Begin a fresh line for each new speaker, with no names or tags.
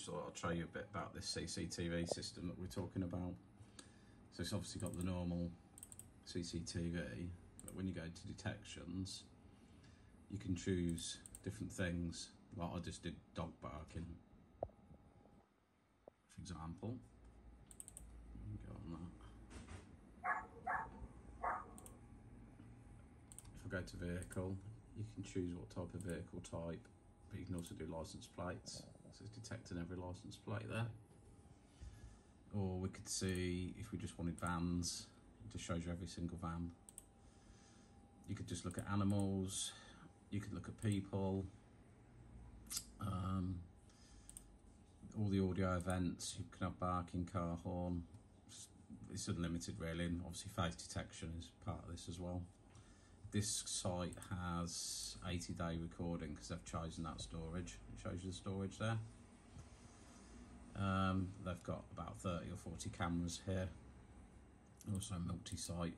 just thought I'd show you a bit about this CCTV system that we're talking about. So it's obviously got the normal CCTV, but when you go to detections, you can choose different things. Like I just did dog barking, for example. Go on that. If I go to vehicle, you can choose what type of vehicle type, but you can also do license plates. So it's detecting every license plate there. Or we could see if we just wanted vans, it just shows you every single van. You could just look at animals, you could look at people, all the audio events. You can have barking, car horn. It's unlimited really, and obviously face detection is part of this as well. This site has 80-day recording because they've chosen that storage. It shows you the storage there. They've got about 30 or 40 cameras here. Also multi-site